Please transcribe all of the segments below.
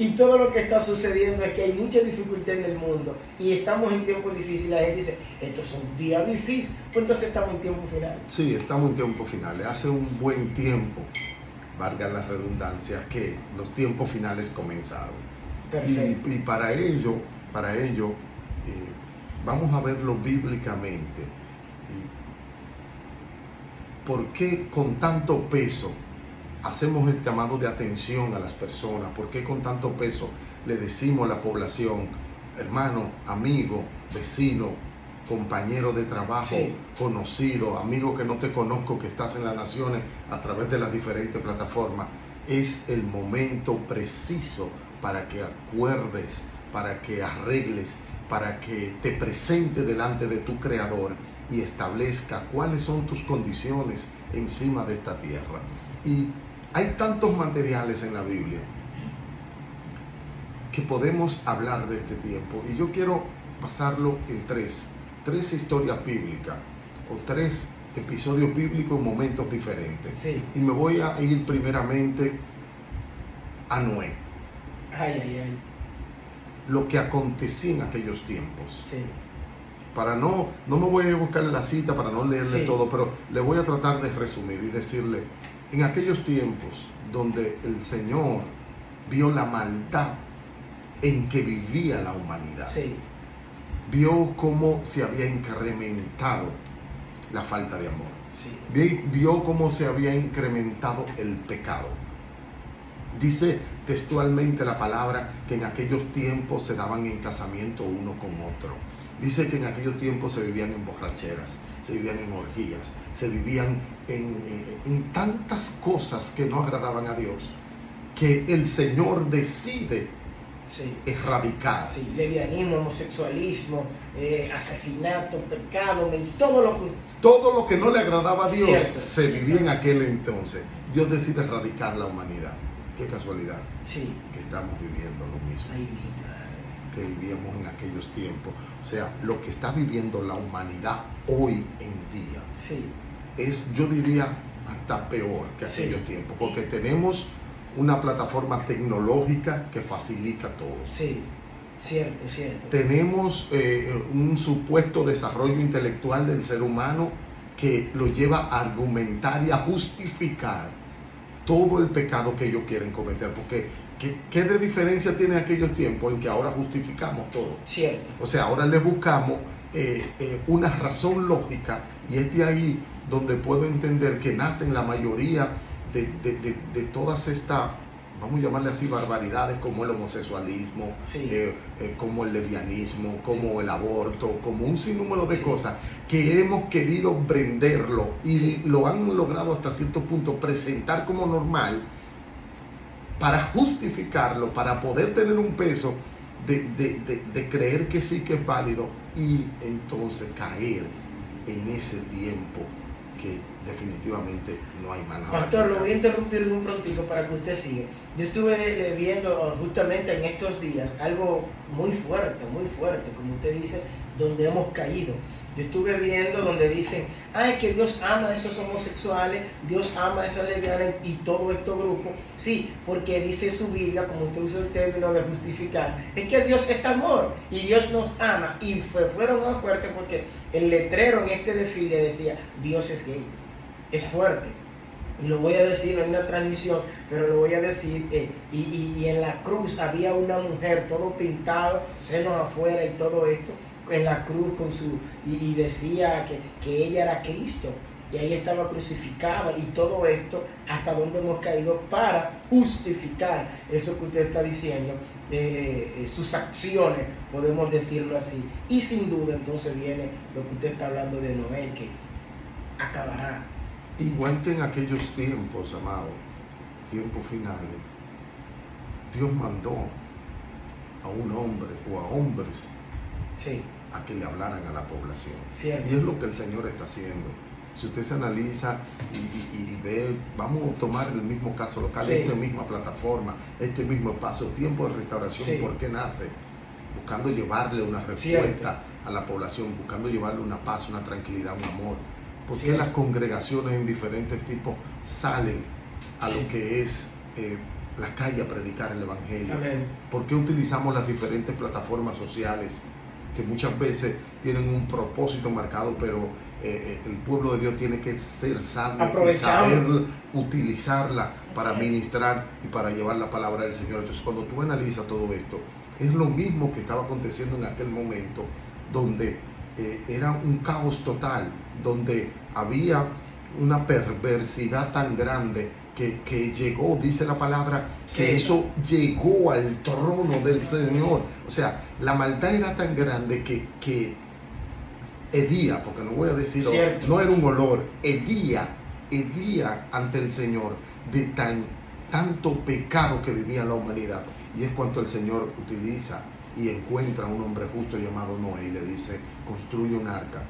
Y todo lo que está sucediendo es que hay mucha dificultad en el mundo y estamos en tiempos difíciles. La gente dice, estos son días difíciles, pues entonces estamos en tiempos finales. Sí, estamos en tiempos finales. Hace un buen tiempo, valga la redundancia, que los tiempos finales comenzaron. Perfecto. Y para ello, vamos a verlo bíblicamente. ¿Por qué con tanto peso hacemos el llamado de atención a las personas? ¿Por qué con tanto peso le decimos a la población, hermano, amigo, vecino, compañero de trabajo, sí, conocido, amigo que no te conozco, que estás en las naciones a través de las diferentes plataformas? Es el momento preciso para que acuerdes, para que arregles, para que te presente delante de tu Creador y establezca cuáles son tus condiciones encima de esta tierra. Y hay tantos materiales en la Biblia que podemos hablar de este tiempo, y yo quiero pasarlo en tres historias bíblicas o tres episodios bíblicos en momentos diferentes. sí. Y me voy a ir primeramente a Noé. Ay. Lo que acontecía en aquellos tiempos. Sí. Para no me voy a buscar la cita para no leerle Sí. todo, pero le voy a tratar de resumir y decirle, en aquellos tiempos donde el Señor vio la maldad en que vivía la humanidad, Sí. vio cómo se había incrementado la falta de amor, Sí. vio cómo se había incrementado el pecado. Dice textualmente la palabra que en aquellos tiempos se daban en casamiento uno con otro. Dice que en aquellos tiempos se vivían en borracheras, se vivían en orgías, se vivían en tantas cosas que no agradaban a Dios, que el Señor decide Sí. erradicar. Sí, lesbianismo, homosexualismo, asesinato, pecado, Todo lo que no le agradaba a Dios Cierto. se vivía en aquel entonces. Dios decide erradicar la humanidad. Qué casualidad Sí. que estamos viviendo lo mismo Ay, mi madre. que vivíamos en aquellos tiempos. O sea, lo que está viviendo la humanidad hoy en día Sí. es, yo diría, hasta peor que Sí. aquellos tiempos, porque tenemos una plataforma tecnológica que facilita todo. Sí. Cierto. Tenemos un supuesto desarrollo intelectual del ser humano que lo lleva a argumentar y a justificar todo el pecado que ellos quieren cometer, porque ¿qué de diferencia tiene aquellos tiempos en que ahora justificamos todo? Cierto. O sea, ahora le buscamos una razón lógica, y es de ahí donde puedo entender que nacen la mayoría de todas estas, vamos a llamarle así, barbaridades, como el homosexualismo, Sí. como el lesbianismo, como el aborto, como un sinnúmero de Sí. cosas que hemos querido venderlo y Sí. lo han logrado hasta cierto punto presentar como normal para justificarlo, para poder tener un peso de creer que sí que es válido, y entonces caer en ese tiempo que definitivamente no hay manera. Pastor, lo voy a interrumpir de un prontico para que usted siga. Yo estuve viendo justamente en estos días algo muy fuerte, como usted dice, donde hemos caído. Yo estuve viendo donde dicen, ay, que Dios ama a esos homosexuales, Dios ama a esos lesbianas y todo estos grupos. Sí, porque dice su Biblia, como usted usa el término de justificar, es que Dios es amor y Dios nos ama. Y fueron más fuertes porque el letrero en este desfile decía, Dios es gay. Es fuerte. Y lo voy a decir en una transmisión, pero lo voy a decir, y en la cruz había una mujer, todo pintado, senos afuera y todo esto, en la cruz con y decía que ella era Cristo, y ahí estaba crucificada, y todo esto, hasta donde hemos caído para justificar eso que usted está diciendo, sus acciones, podemos decirlo así. Y sin duda entonces viene lo que usted está hablando de Noé, que acabará. Igual que en aquellos tiempos, amado, tiempos finales, Dios mandó a un hombre o a hombres Sí. a que le hablaran a la población. Cierto. Y es lo que el Señor está haciendo. Si usted se analiza y ve, vamos a tomar el mismo caso local, Sí. esta misma plataforma, este mismo espacio, tiempo de restauración, Sí. ¿por qué nace? Buscando llevarle una respuesta a la población, buscando llevarle una paz, una tranquilidad, un amor. ¿Por qué las congregaciones en diferentes tipos salen a lo que es la calle a predicar el Evangelio? Amén. ¿Por qué utilizamos las diferentes plataformas sociales que muchas veces tienen un propósito marcado, pero el pueblo de Dios tiene que ser sabio y saber utilizarla para ministrar y para llevar la palabra del Señor? Entonces, cuando tú analizas todo esto, es lo mismo que estaba aconteciendo en aquel momento, donde era un caos total, donde había una perversidad tan grande que llegó, dice la palabra, que eso llegó al trono del Señor. O sea, la maldad era tan grande que hedía, porque no voy a decir, no era un olor, hedía ante el Señor de tanto pecado que vivía la humanidad. Y es cuando el Señor utiliza y encuentra a un hombre justo llamado Noé y le dice, construye un arca.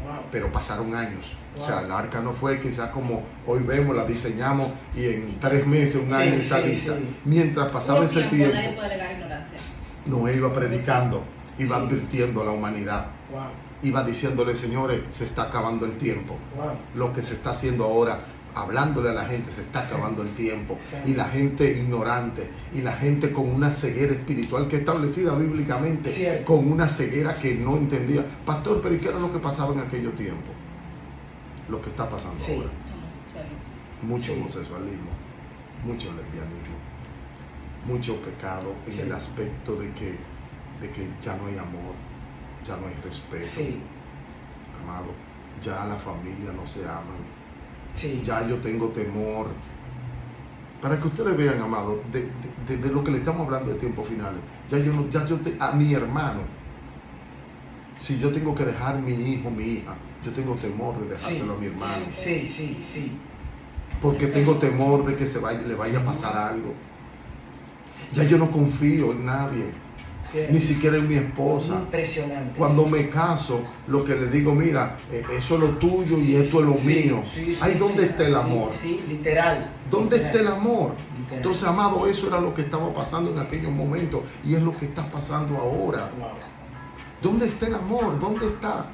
Wow. Pero pasaron años. Wow. O sea, la arca no fue quizás como hoy vemos, la diseñamos y en 3 meses, un año está lista. Mientras pasaba ese tiempo, nadie puede alegar ignorancia. Noé iba predicando, iba advirtiendo a la humanidad. Wow. Iba diciéndole, señores, se está acabando el tiempo. Wow. Lo que se está haciendo ahora, hablándole a la gente, se está acabando el tiempo. Sí. Y la gente ignorante, y la gente con una ceguera espiritual que establecida bíblicamente, Cierto. con una ceguera que no entendía. Pastor, pero ¿y qué era lo que pasaba en aquellos tiempos? Lo que está pasando Sí. ahora. Mucho Sí. homosexualismo, mucho lesbianismo, mucho pecado en Sí. el aspecto de que ya no hay amor, ya no hay respeto. Sí. Amado, ya la familia no se aman. Sí. Ya yo tengo temor. Para que ustedes vean, amado, de lo que le estamos hablando de tiempos finales. A mi hermano, si yo tengo que dejar mi hijo, mi hija, yo tengo temor de dejárselo a mi hermano. Sí. Porque tengo temor de que le vaya a pasar algo. Ya yo no confío en nadie, ni siquiera en mi esposa. Impresionante. Cuando me caso, lo que le digo, mira, eso es lo tuyo y eso es lo mío. Ahí donde está el amor. Sí, literal. ¿Dónde literal. está el amor? Literal. Entonces, amado, eso era lo que estaba pasando en aquellos momentos y es lo que está pasando ahora. Wow. ¿Dónde está el amor? ¿Dónde está?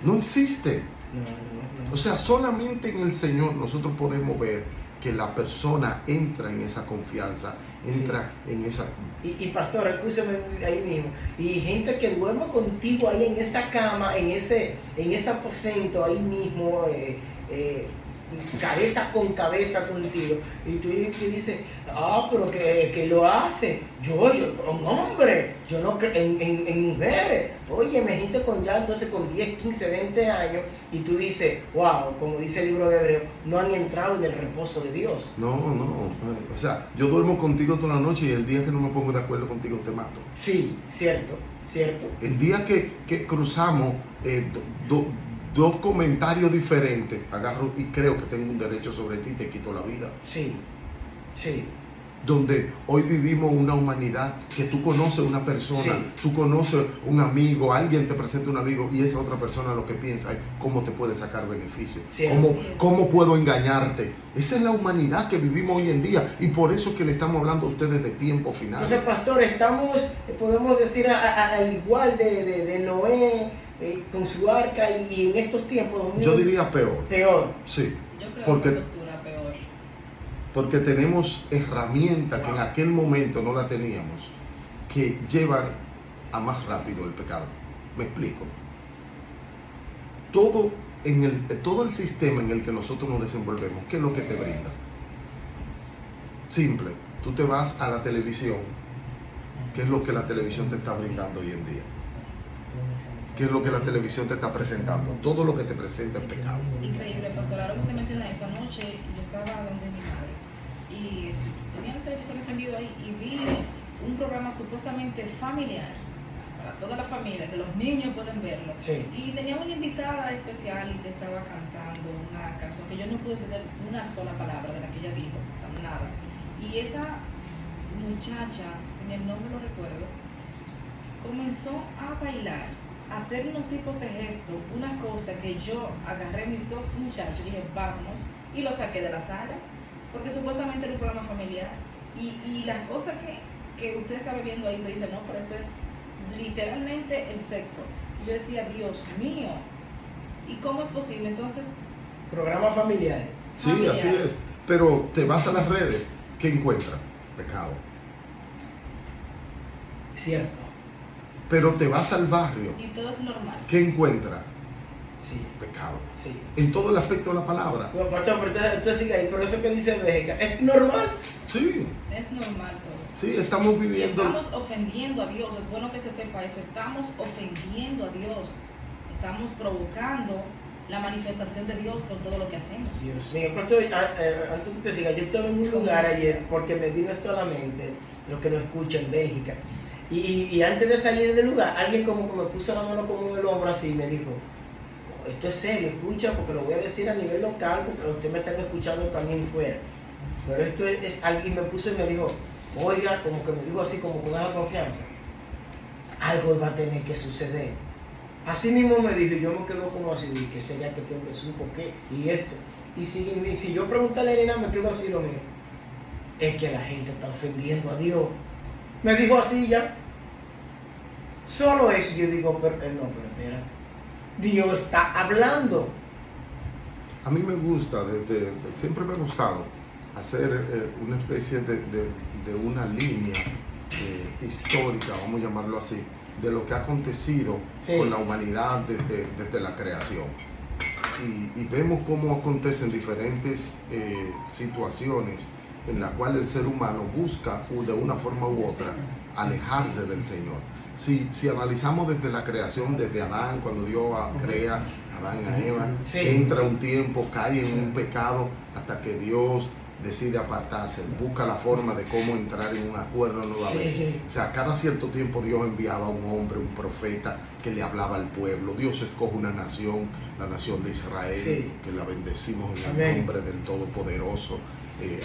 No existe. No. O sea, solamente en el Señor nosotros podemos ver que la persona entra en esa confianza, entra en esa... Y pastor, escúchame ahí mismo. Y gente que duerma contigo ahí en esa cama, en ese aposento ahí mismo, cabeza con cabeza contigo. Y tú dices, pero que lo hace. Yo, un hombre, yo no creo en mujeres. Oye, me gente con 10, 15, 20 años. Y tú dices, wow, como dice el libro de Hebreos, no han entrado en el reposo de Dios. No. O sea, yo duermo contigo toda la noche y el día que no me pongo de acuerdo contigo te mato. Sí, cierto. El día que cruzamos dos comentarios diferentes, agarro y creo que tengo un derecho sobre ti y te quito la vida. Sí. Donde hoy vivimos una humanidad que tú conoces una persona, Sí. tú conoces un amigo, alguien te presenta un amigo y esa otra persona lo que piensa es cómo te puede sacar beneficio, Sí. cómo puedo engañarte. Esa es la humanidad que vivimos hoy en día y por eso es que le estamos hablando a ustedes de tiempo final. Entonces, pastor, podemos decir al igual de Noé con su arca y en estos tiempos. Yo diría peor. Peor. Sí. Yo creo Porque- que esa postura peor. Porque tenemos herramientas que en aquel momento no la teníamos, que llevan a más rápido el pecado. Me explico. Todo el sistema en el que nosotros nos desenvolvemos, ¿qué es lo que te brinda? Simple. Tú te vas a la televisión. ¿Qué es lo que la televisión te está brindando hoy en día? ¿Qué es lo que la televisión te está presentando? Todo lo que te presenta es pecado. Increíble, pastor. Ahora que usted menciona eso, anoche yo estaba donde mi madre y tenía el televisor encendido ahí y vi un programa supuestamente familiar para toda la familia, que los niños pueden verlo. Sí. Y tenía una invitada especial y te estaba cantando una canción que yo no pude entender una sola palabra de la que ella dijo, nada. Y esa muchacha, en el nombre lo recuerdo, comenzó a bailar, a hacer unos tipos de gestos, una cosa que yo agarré a mis 2 muchachos y dije, vamos, y los saqué de la sala, porque supuestamente era un programa familiar, y las cosas que usted está viendo ahí, te dice, no, pero esto es literalmente el sexo. Y yo decía, Dios mío, ¿y cómo es posible? Entonces, Programa familiar. Sí, así es. Pero te vas a las redes, ¿qué encuentras? Pecado. Cierto. Pero te vas al barrio, Y todo es normal. ¿qué encuentras? Sí. Pecado. Sí. En todo el aspecto de la palabra. Bueno, pastor, pero usted sigue ahí, por eso que dice Béjica, es normal. Sí, Es normal todo. sí, estamos Y viviendo. estamos ofendiendo a Dios. Es bueno que se sepa eso. Estamos ofendiendo a Dios. Estamos provocando la manifestación de Dios con todo lo que hacemos. Dios mío, pastor, antes que usted siga, yo estaba en un lugar ayer porque me vino esto a la mente, lo que nos escucha en Bélgica. Y antes de salir del lugar, alguien como que me puso la mano como en el hombro así y me dijo, esto es serio, escucha, porque lo voy a decir a nivel local, porque ustedes me están escuchando también fuera. Pero esto es alguien me puso y me dijo, oiga, como que me dijo así, como con una confianza, algo va a tener que suceder. Así mismo me dijo, y yo me quedo como así, ¿qué sería que este hombre supo qué? Y esto. Y si yo preguntarle a Elena, me quedo así lo mío. Es que la gente está ofendiendo a Dios. Me dijo así ya. Solo eso yo digo, pero no, pero espérate. Dios está hablando. A mí me gusta, siempre me ha gustado hacer una especie de una línea histórica, vamos a llamarlo así, de lo que ha acontecido Sí. con la humanidad desde la creación. Y vemos cómo acontecen diferentes situaciones en las cuales el ser humano busca de una forma u otra alejarse del Señor. Si analizamos desde la creación, desde Adán, cuando Dios crea a Adán y a Eva, Sí. entra un tiempo, cae en un pecado hasta que Dios decide apartarse, busca la forma de cómo entrar en un acuerdo nuevamente. Sí. O sea, cada cierto tiempo Dios enviaba a un hombre, un profeta que le hablaba al pueblo. Dios escoge una nación, la nación de Israel, Sí. que la bendecimos en el Amén. nombre del Todopoderoso,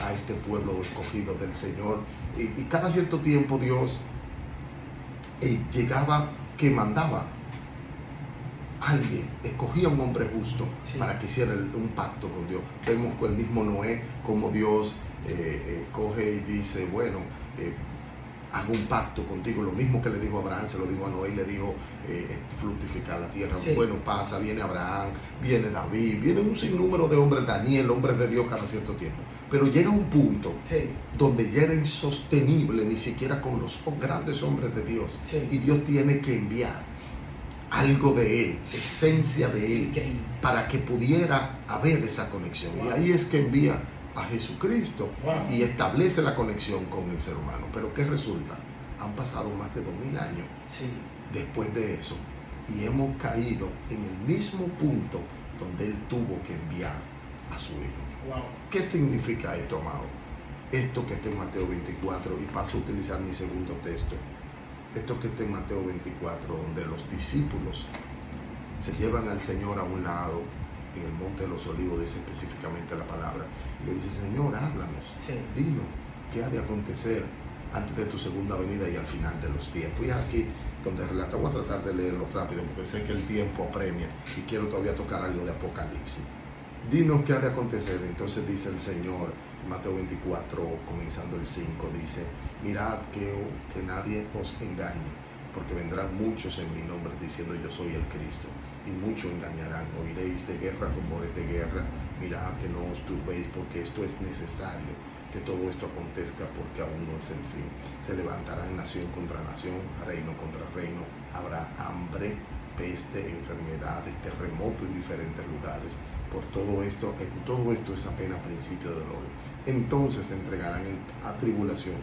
a este pueblo escogido del Señor. Y cada cierto tiempo Dios llegaba, que mandaba alguien, escogía un hombre justo Sí. para que hiciera un pacto con Dios. Vemos con el mismo Noé, como Dios coge y dice, bueno, hago un pacto contigo, lo mismo que le dijo a Abraham, se lo dijo a Noé y le dijo, fructificar la tierra. Sí. Bueno, pasa, viene Abraham, viene David, viene un sinnúmero de hombres, Daniel, hombres de Dios cada cierto tiempo. Pero llega un punto Sí. donde ya era insostenible, ni siquiera con los grandes hombres de Dios. Sí. Y Dios tiene que enviar algo de Él, esencia de Él, Increíble. para que pudiera haber esa conexión. Wow. Y ahí es que envía a Jesucristo Wow. y establece la conexión con el ser humano. Pero ¿qué resulta? Han pasado más de 2000 años Sí. después de eso y hemos caído en el mismo punto donde Él tuvo que enviar a su Hijo. Wow. ¿Qué significa esto, amado? Esto que está en Mateo 24, y paso a utilizar mi segundo texto. Esto que está en Mateo 24, donde los discípulos se llevan al Señor a un lado, en el Monte de los Olivos, dice específicamente la palabra, y le dice, Señor, háblanos, Sí. dinos qué ha de acontecer antes de tu segunda venida y al final de los tiempos. Y aquí donde relata, voy a tratar de leerlo rápido porque sé que el tiempo apremia y quiero todavía tocar algo de Apocalipsis. Dinos qué ha de acontecer. Entonces dice el Señor, Mateo 24, comenzando el 5, dice, mirad que nadie os engañe, porque vendrán muchos en mi nombre diciendo yo soy el Cristo, y muchos engañarán. Oiréis de guerra, rumores de guerra, mirad que no os turbéis, porque esto es necesario, que todo esto acontezca, porque aún no es el fin. Se levantarán nación contra nación, reino contra reino, habrá hambre, peste, enfermedades, terremoto en diferentes lugares. Por todo esto es apenas principio de dolor. Entonces se entregarán a tribulación,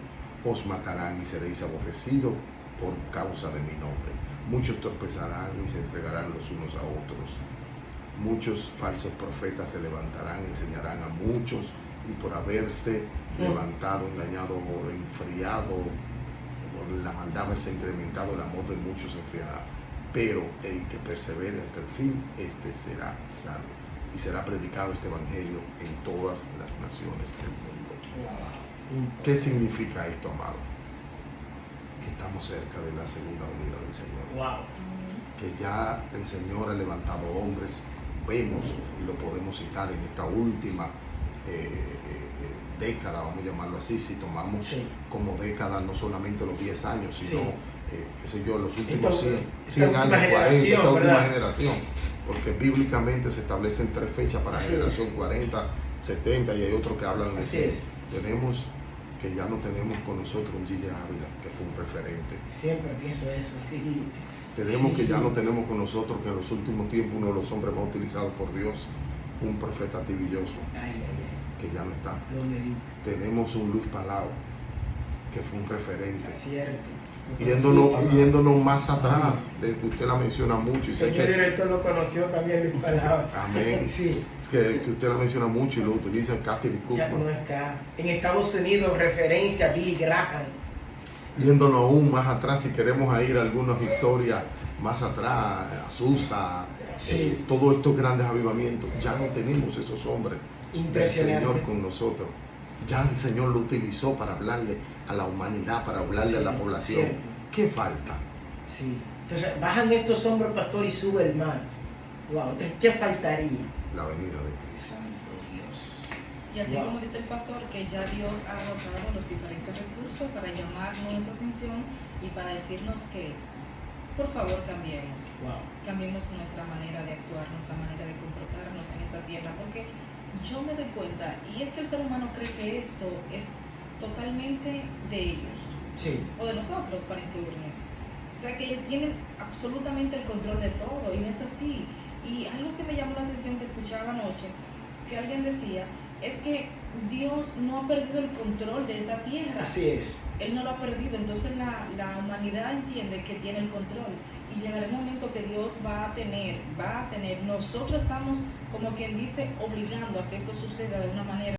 os matarán y seréis aborrecidos por causa de mi nombre. Muchos tropezarán y se entregarán los unos a otros. Muchos falsos profetas se levantarán, enseñarán a muchos, y por haberse levantado, engañado o enfriado, por la maldad haberse incrementado, el amor de muchos se enfriará. Pero el que persevere hasta el fin, este será salvo. Y será predicado este evangelio en todas las naciones del mundo. ¿Qué significa esto, amado? Que estamos cerca de la segunda venida del Señor. Wow. Que ya el Señor ha levantado hombres, vemos y lo podemos citar en esta última década, vamos a llamarlo así, si tomamos Sí. como década no solamente los 10 años, sino, Sí. qué sé yo, los últimos Esta 100 última años, 40, generación, esta última ¿verdad? generación, porque bíblicamente se establecen 3 fechas para Así generación 40, 70 y hay otros que hablan de Así 100. es. Tenemos que ya no tenemos con nosotros un Gigi Ávila, que fue un referente. Siempre pienso eso, sí. Tenemos Sí. que ya no tenemos con nosotros, que en los últimos tiempos uno de los hombres más utilizados por Dios, un profeta tibilloso, Ay, ay, que ya no está. ay, lo medito. Tenemos un Luis Palau, que fue un referente. Cierto. Yéndonos más atrás, de que usted la menciona mucho. Y El sé señor que, director lo conoció también, Luis Palau. amén, Sí. que usted la menciona mucho y lo utiliza Catherine Ya no Cooper. está. En Estados Unidos, referencia a Billy Graham. Yéndonos aún más atrás, si queremos ir a algunas historias más atrás, Azusa, Sí. todos estos grandes avivamientos, ya no tenemos esos hombres del Impresionante. Señor con nosotros. Ya el Señor lo utilizó para hablarle a la humanidad, para hablarle a la población. Cierto. ¿Qué falta? Sí. Entonces, bajan estos hombres, pastor, y sube el mar. Wow. Entonces, ¿qué faltaría? La venida de Cristo. Santo Dios. Y así Wow. como dice el pastor, que ya Dios ha agotado los diferentes recursos para llamar nuestra atención y para decirnos que, por favor, cambiemos. Wow. Cambiemos nuestra manera de actuar, nuestra manera de comportarnos en esta tierra, porque yo me doy cuenta, y es que el ser humano cree que esto es totalmente de ellos, Sí. o de nosotros para incluirnos. O sea, que ellos tienen absolutamente el control de todo, y no es así. Y algo que me llamó la atención que escuchaba anoche, que alguien decía, es que Dios no ha perdido el control de esta tierra. Así es. Él no lo ha perdido, entonces la humanidad entiende que tiene el control y llegará el momento que Dios va a tener, nosotros estamos como quien dice obligando a que esto suceda de una manera